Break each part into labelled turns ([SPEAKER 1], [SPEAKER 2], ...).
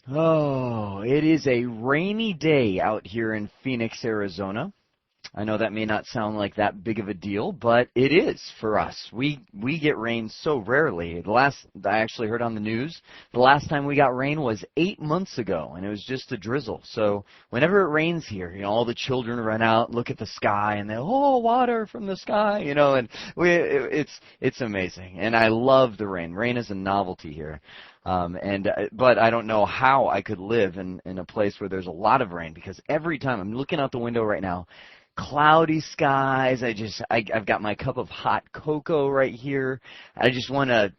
[SPEAKER 1] Oh, it is a rainy day out here in Phoenix, Arizona. I know that may not sound like that big of a deal, but it is for us. We get rain so rarely. I actually heard on the news, the last time we got rain was 8 months ago, and it was just a drizzle. So whenever it rains here, all the children run out, look at the sky, and they water from the sky, and it's amazing. And I love the rain. Rain is a novelty here. But I don't know how I could live in a place where there's a lot of rain, because every time I'm looking out the window right now, cloudy skies. I've got my cup of hot cocoa right here. I just want to,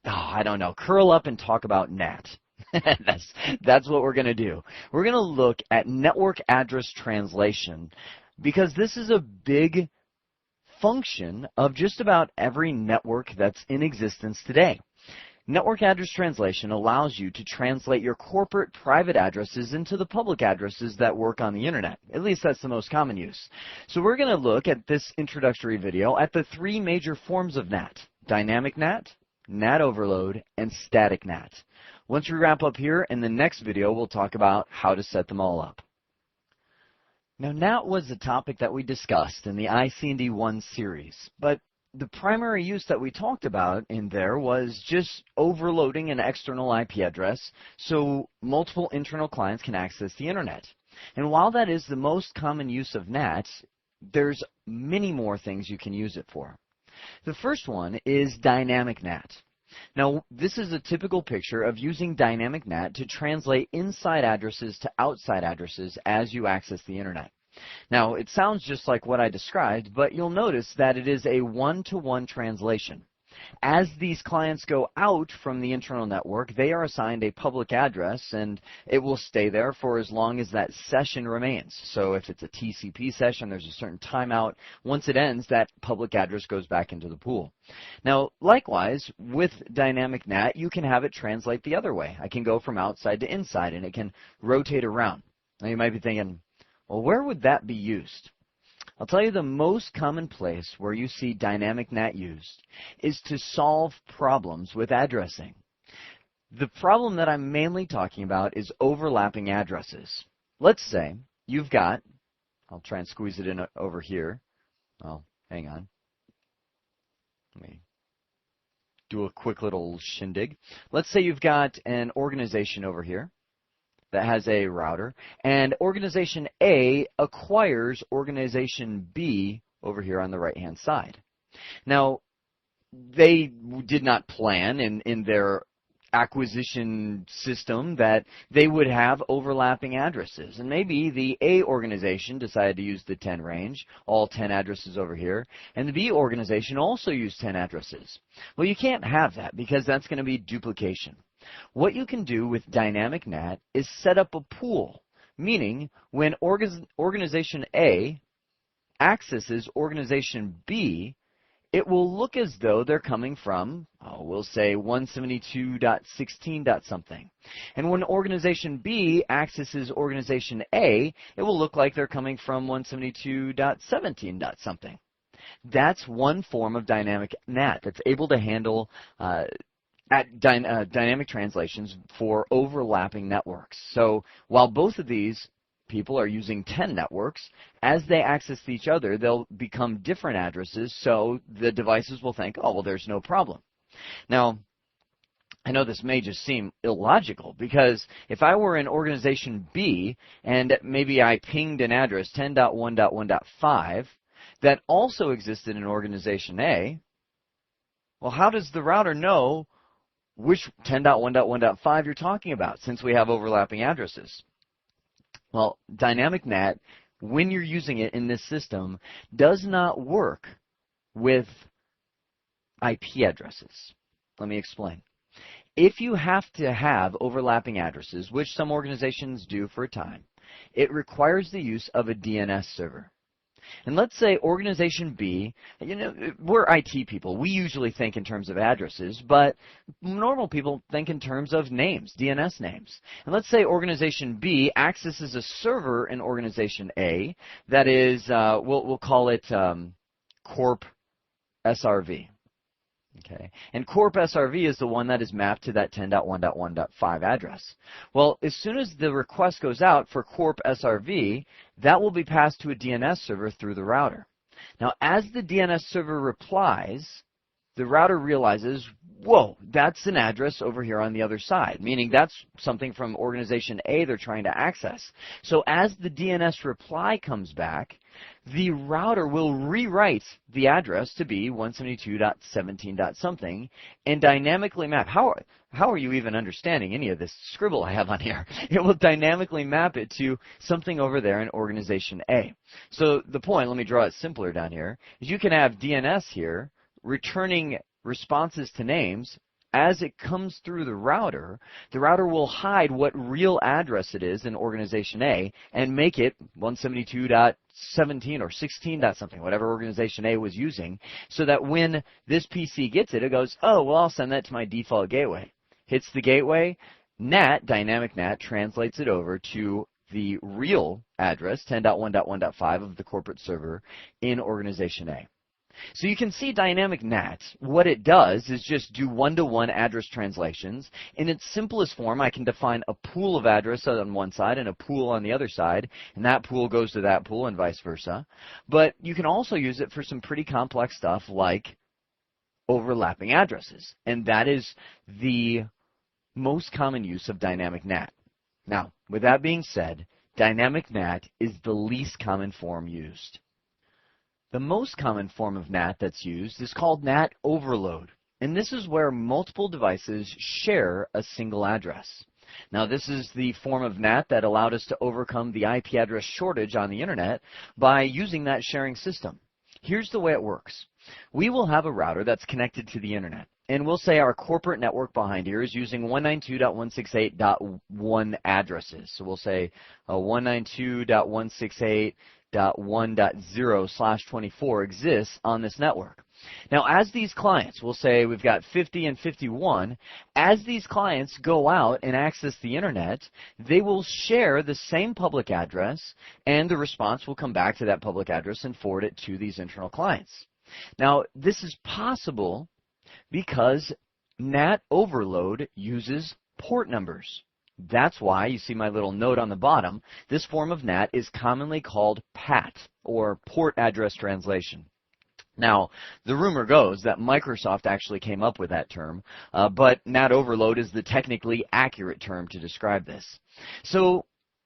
[SPEAKER 1] I don't know, curl up and talk about NAT. That's what we're going to do. We're going to look at network address translation, because this is a big function of just about every network that's in existence today. Network address translation allows you to translate your corporate private addresses into the public addresses that work on the internet. At least that's the most common use. So we're going to look at this introductory video at the three major forms of NAT: dynamic NAT, NAT overload, and static NAT. Once we wrap up here, in the next video, we'll talk about how to set them all up. Now, NAT was the topic that we discussed in the IC&D 1 series, but the primary use that we talked about in there was just overloading an external IP address so multiple internal clients can access the internet. And while that is the most common use of NAT, there's many more things you can use it for. The first one is dynamic NAT. Now, this is a typical picture of using dynamic NAT to translate inside addresses to outside addresses as you access the internet. Now, it sounds just like what I described, but you'll notice that it is a one-to-one translation. As these clients go out from the internal network, they are assigned a public address, and it will stay there for as long as that session remains. So if it's a TCP session, there's a certain timeout. Once it ends, that public address goes back into the pool. Now, likewise, with dynamic NAT, you can have it translate the other way. I can go from outside to inside, and it can rotate around. Now, you might be thinking, well, where would that be used? I'll tell you, the most common place where you see dynamic NAT used is to solve problems with addressing. The problem that I'm mainly talking about is overlapping addresses. Let's say you've got, I'll try and squeeze it in over here. Oh, hang on. Let me do a quick little shindig. Let's say you've got an organization over here that has a router, and organization A acquires organization B over here on the right-hand side. Now, they did not plan in their acquisition system that they would have overlapping addresses. And maybe the A organization decided to use the 10 range, all 10 addresses over here, and the B organization also used 10 addresses. Well, you can't have that, because that's going to be duplication. What you can do with dynamic NAT is set up a pool, meaning when organization A accesses organization B, it will look as though they're coming from, we'll say 172.16. something. And when organization B accesses organization A, it will look like they're coming from 172.17. something. That's one form of dynamic NAT that's able to handle dynamic translations for overlapping networks. So while both of these people are using 10 networks, as they access each other, they'll become different addresses, so the devices will think, oh, well, there's no problem. Now, I know this may just seem illogical, because if I were in organization B and maybe I pinged an address 10.1.1.5 that also existed in organization A, well, how does the router know which 10.1.1.5 you're talking about, since we have overlapping addresses? Well, dynamic NAT, when you're using it in this system, does not work with IP addresses. Let me explain. If you have to have overlapping addresses, which some organizations do for a time, it requires the use of a DNS server. And let's say organization B, we're IT people. We usually think in terms of addresses, but normal people think in terms of names, DNS names. And let's say organization B accesses a server in organization A that is, we'll call it Corp SRV. Okay, and corp SRV is the one that is mapped to that 10.1.1.5 address. Well, as soon as the request goes out for corp SRV, that will be passed to a DNS server through the router. Now, as the DNS server replies, the router realizes, whoa, that's an address over here on the other side, meaning that's something from organization A they're trying to access. So as the DNS reply comes back, the router will rewrite the address to be 172.17.something and dynamically map. How are you even understanding any of this scribble I have on here? It will dynamically map it to something over there in organization A. So the point, let me draw it simpler down here, is you can have DNS here returning responses to names. As it comes through the router will hide what real address it is in organization A and make it 172.17 or 16. Something, whatever organization A was using, so that when this PC gets it, it goes, oh, well, I'll send that to my default gateway. Hits the gateway, NAT, dynamic NAT, translates it over to the real address, 10.1.1.5 of the corporate server in organization A. So you can see dynamic NAT, what it does is just do one-to-one address translations. In its simplest form, I can define a pool of address on one side and a pool on the other side, and that pool goes to that pool and vice versa. But you can also use it for some pretty complex stuff like overlapping addresses, and that is the most common use of dynamic NAT. Now, with that being said, dynamic NAT is the least common form used. The most common form of NAT that's used is called NAT overload, and this is where multiple devices share a single address. Now, this is the form of NAT that allowed us to overcome the IP address shortage on the internet by using that sharing system. Here's the way it works. We will have a router that's connected to the internet, and we'll say our corporate network behind here is using 192.168.1 addresses. So we'll say 192.168.1.0/24 exists on this network. Now, as these clients, we'll say we've got 50 and 51, as these clients go out and access the internet, they will share the same public address, and the response will come back to that public address and forward it to these internal clients. Now, this is possible because NAT overload uses port numbers. That's why you see my little note on the bottom. This form of NAT is commonly called PAT, or Port Address Translation. Now, the rumor goes that Microsoft actually came up with that term, but NAT overload is the technically accurate term to describe this. So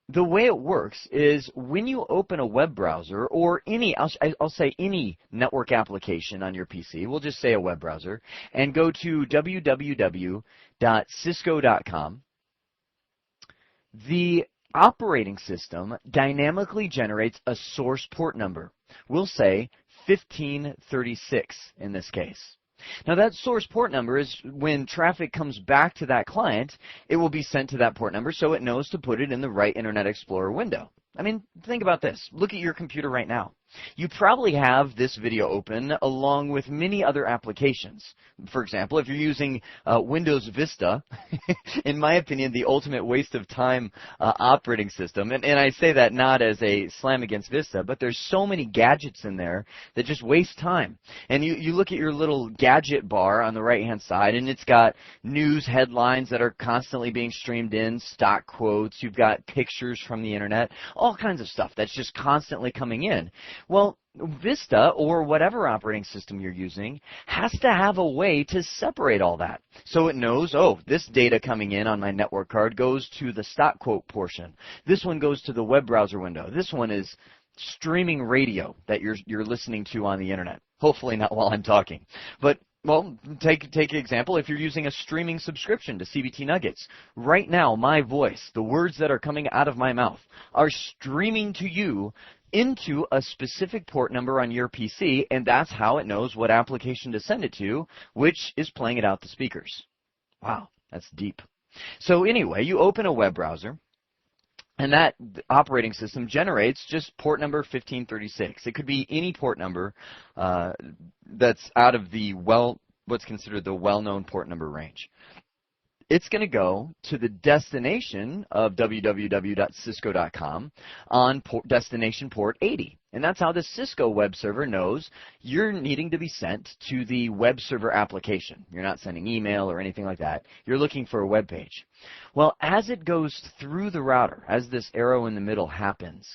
[SPEAKER 1] the way it works is when you open a web browser or I'll say any network application on your PC, we'll just say a web browser, and go to www.cisco.com, the operating system dynamically generates a source port number. We'll say 1536 in this case. Now, that source port number is when traffic comes back to that client, it will be sent to that port number so it knows to put it in the right Internet Explorer window. I mean, think about this. Look at your computer right now. You probably have this video open along with many other applications. For example, if you're using Windows Vista, in my opinion, the ultimate waste of time operating system, and I say that not as a slam against Vista, but there's so many gadgets in there that just waste time. And you look at your little gadget bar on the right-hand side, and it's got news headlines that are constantly being streamed in, stock quotes, you've got pictures from the internet, all kinds of stuff that's just constantly coming in. Well, Vista, or whatever operating system you're using, has to have a way to separate all that. So it knows, oh, this data coming in on my network card goes to the stock quote portion. This one goes to the web browser window. This one is streaming radio that you're listening to on the internet. Hopefully not while I'm talking. But well, take an example. If you're using a streaming subscription to CBT Nuggets, right now my voice, the words that are coming out of my mouth, are streaming to you into a specific port number on your PC, and that's how it knows what application to send it to, which is playing it out the speakers. Wow, that's deep. So anyway, you open a web browser, and that operating system generates just port number 1536. It could be any port number that's out of the what's considered the well-known port number range. It's going to go to the destination of www.cisco.com on destination port 80. And that's how the Cisco web server knows you're needing to be sent to the web server application. You're not sending email or anything like that. You're looking for a web page. Well, as it goes through the router, as this arrow in the middle happens,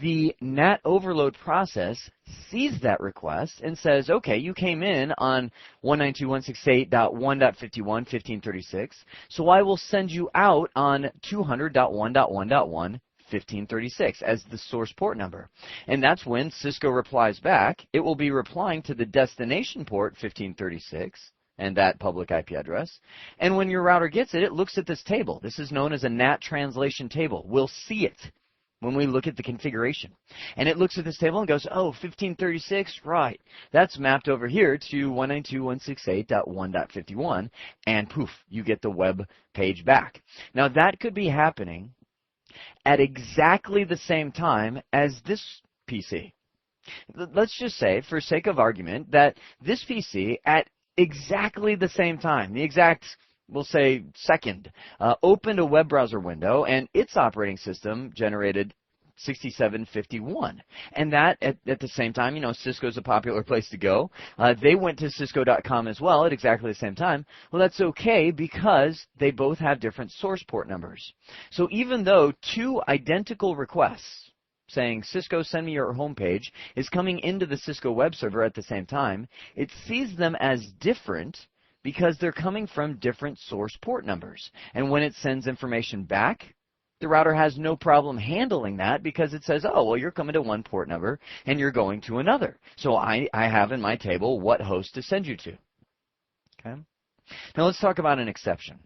[SPEAKER 1] the NAT overload process sees that request and says, okay, you came in on 192.168.1.51.1536, so I will send you out on 200.1.1.1 1536 as the source port number. And that's when Cisco replies back. It will be replying to the destination port 1536 and that public IP address. And when your router gets it, it looks at this table. This is known as a NAT translation table. We'll see it when we look at the configuration. And it looks at this table and goes, oh, 1536, right. That's mapped over here to 192.168.1.51, and poof, you get the web page back. Now, that could be happening at exactly the same time as this PC. Let's just say, for sake of argument, that this PC at exactly the same time, the exact, we'll say, second, opened a web browser window and its operating system generated 6751. And that, at the same time, you know, Cisco's a popular place to go. They went to Cisco.com as well at exactly the same time. Well, that's okay because they both have different source port numbers. So even though two identical requests saying, Cisco, send me your home page, is coming into the Cisco web server at the same time, it sees them as different because they're coming from different source port numbers. And when it sends information back, the router has no problem handling that because it says, oh, well, you're coming to one port number and you're going to another. So I have in my table what host to send you to. Okay? Now let's talk about an exception.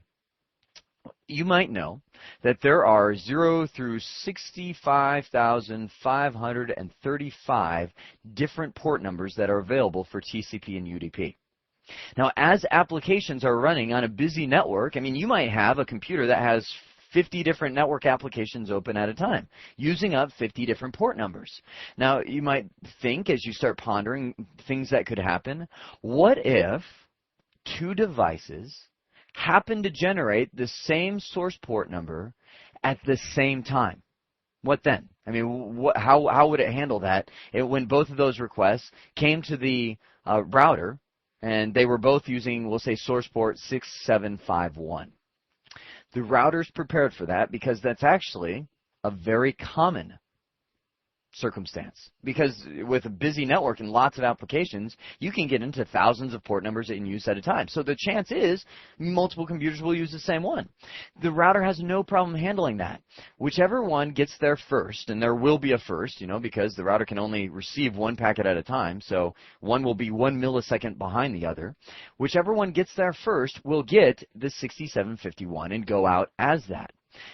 [SPEAKER 1] You might know that there are 0 through 65,535 different port numbers that are available for TCP and UDP. Now, as applications are running on a busy network, I mean, you might have a computer that has 50 different network applications open at a time, using up 50 different port numbers. Now, you might think, as you start pondering things that could happen, what if two devices happen to generate the same source port number at the same time? What then? I mean, how would it handle that when both of those requests came to the router and they were both using, we'll say, source port 6751? The router's prepared for that because that's actually a very common circumstance. Because with a busy network and lots of applications, you can get into thousands of port numbers in use at a time. So the chance is multiple computers will use the same one. The router has no problem handling that. Whichever one gets there first, and there will be a first, you know, because the router can only receive one packet at a time, so one will be 1 millisecond behind the other. Whichever one gets there first will get the 6751 and go out as that.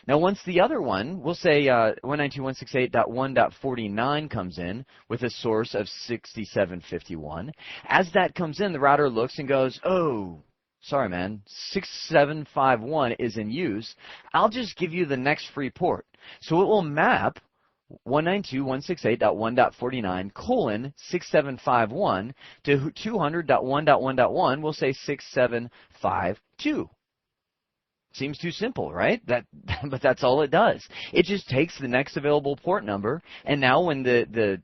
[SPEAKER 1] Now, once the other one, we'll say 192.168.1.49 comes in with a source of 6751, as that comes in, the router looks and goes, oh, sorry, man, 6751 is in use. I'll just give you the next free port. So it will map 192.168.1.49 : 6751 to 200.1.1.1, we'll say 6752. Seems too simple, right? But that's all it does. It just takes the next available port number, and now when the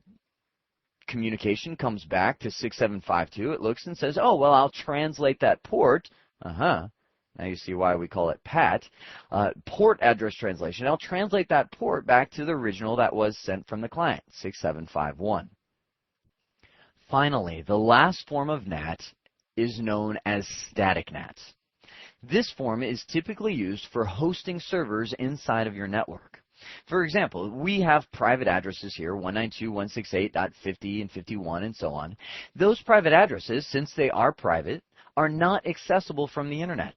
[SPEAKER 1] communication comes back to 6752, it looks and says, oh, well, I'll translate that port. Now you see why we call it PAT, port address translation. I'll translate that port back to the original that was sent from the client, 6751. Finally, the last form of NAT is known as static NAT. This form is typically used for hosting servers inside of your network. For example, we have private addresses here, 192.168.50 and 51 and so on. Those private addresses, since they are private, are not accessible from the internet.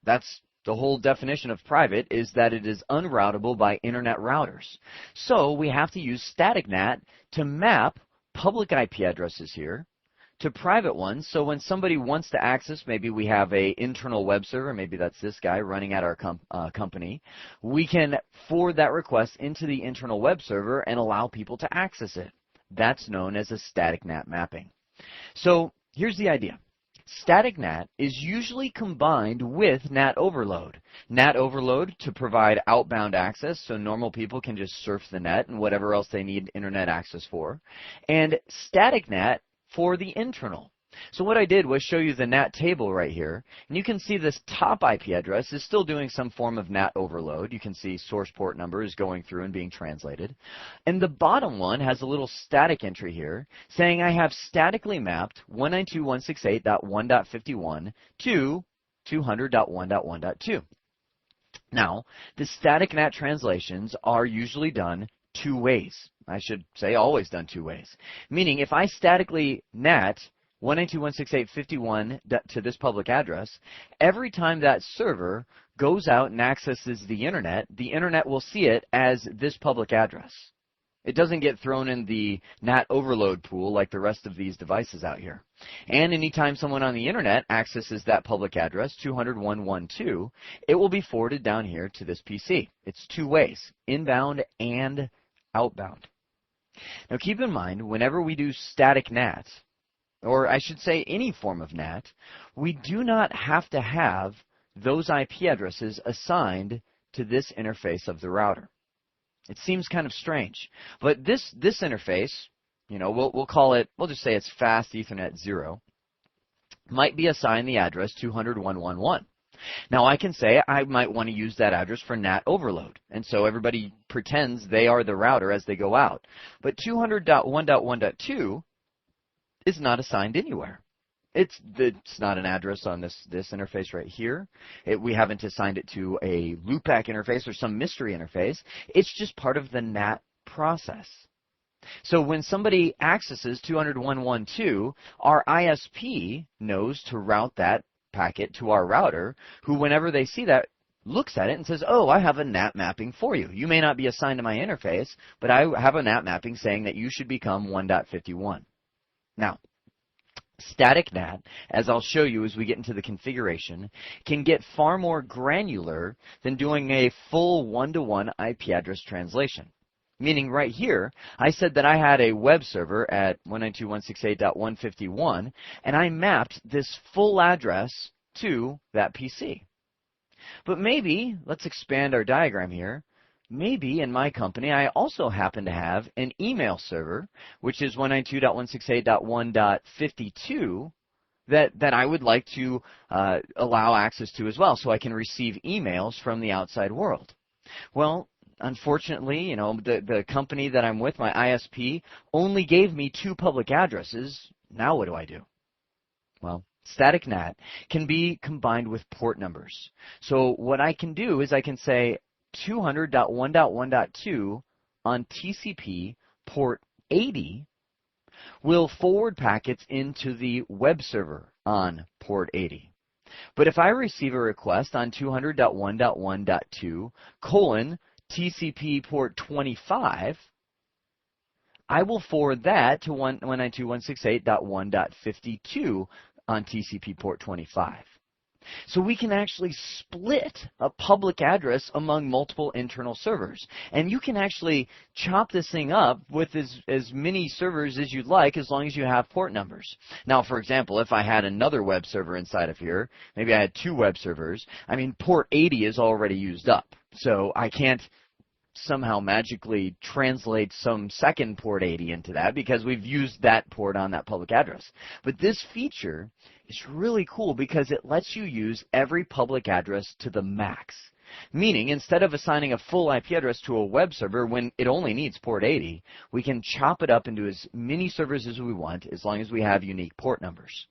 [SPEAKER 1] That's the whole definition of private, is that it is unroutable by internet routers. So we have to use static NAT to map public IP addresses here to private ones, so when somebody wants to access, maybe we have an internal web server, maybe that's this guy running at our company, we can forward that request into the internal web server and allow people to access it. That's known as a static NAT mapping. So here's the idea. Static NAT is usually combined with NAT overload. NAT overload to provide outbound access so normal people can just surf the net and whatever else they need internet access for. And static NAT for the internal. So what I did was show you the NAT table right here, and you can see this top IP address is still doing some form of NAT overload. You can see source port number is going through and being translated. And the bottom one has a little static entry here saying I have statically mapped 192.168.1.51 to 200.1.1.2. Now, the static NAT translations are usually done two ways. I should say always done two ways. Meaning if I statically NAT 192.168.51 to this public address, every time that server goes out and accesses the internet will see it as this public address. It doesn't get thrown in the NAT overload pool like the rest of these devices out here. And anytime someone on the internet accesses that public address, 201.1.2, it will be forwarded down here to this PC. It's two ways, inbound and outbound. Now keep in mind, whenever we do static NAT, or I should say any form of NAT, we do not have to have those IP addresses assigned to this interface of the router. It seems kind of strange, but this interface, we'll call it, we'll just say it's fast Ethernet 0, might be assigned the address 200.1.1.1. Now I can say I might want to use that address for NAT overload, and so everybody pretends they are the router as they go out. But 200.1.1.2 is not assigned anywhere. It's not an address on this interface right here. We haven't assigned it to a loopback interface or some mystery interface. It's just part of the NAT process. So when somebody accesses 201.1.2, our ISP knows to route that packet to our router, who whenever they see that looks at it and says, oh, I have a NAT mapping for you. You may not be assigned to my interface, but I have a NAT mapping saying that you should become 1.51. Now, static NAT, as I'll show you as we get into the configuration, can get far more granular than doing a full one-to-one IP address translation. Meaning right here, I said that I had a web server at 192.168.151, and I mapped this full address to that PC. But maybe, let's expand our diagram here, maybe in my company I also happen to have an email server, which is 192.168.1.52, that I would like to allow access to as well, so I can receive emails from the outside world. Well, unfortunately, the company that I'm with, my ISP, only gave me two public addresses. Now what do I do? Well, static NAT can be combined with port numbers. So what I can do is I can say 200.1.1.2 on TCP port 80 will forward packets into the web server on port 80. But if I receive a request on 200.1.1.2 TCP port 25, I will forward that to 192.168.1.52 on TCP port 25. So we can actually split a public address among multiple internal servers. And you can actually chop this thing up with as many servers as you'd like as long as you have port numbers. Now, for example, if I had another web server inside of here, maybe I had two web servers, port 80 is already used up. So I can't somehow magically translate some second port 80 into that because we've used that port on that public address. But this feature is really cool because it lets you use every public address to the max. Meaning, instead of assigning a full IP address to a web server when it only needs port 80, we can chop it up into as many servers as we want as long as we have unique port numbers.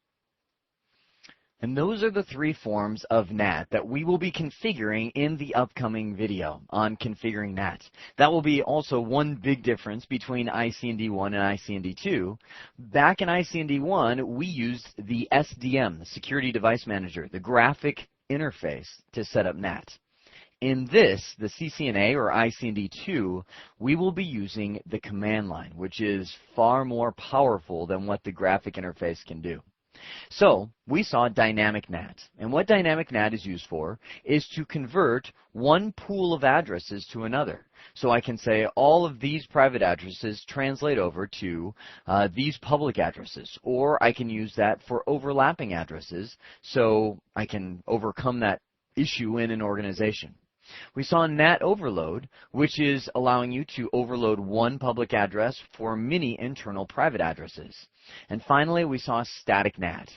[SPEAKER 1] And those are the three forms of NAT that we will be configuring in the upcoming video on configuring NAT. That will be also one big difference between ICND1 and ICND2. Back in ICND1, we used the SDM, the Security Device Manager, the graphic interface to set up NAT. In this, the CCNA or ICND2, we will be using the command line, which is far more powerful than what the graphic interface can do. So we saw dynamic NAT. And what dynamic NAT is used for is to convert one pool of addresses to another. So I can say all of these private addresses translate over to these public addresses. Or I can use that for overlapping addresses so I can overcome that issue in an organization. We saw NAT overload, which is allowing you to overload one public address for many internal private addresses. And finally, we saw static NAT.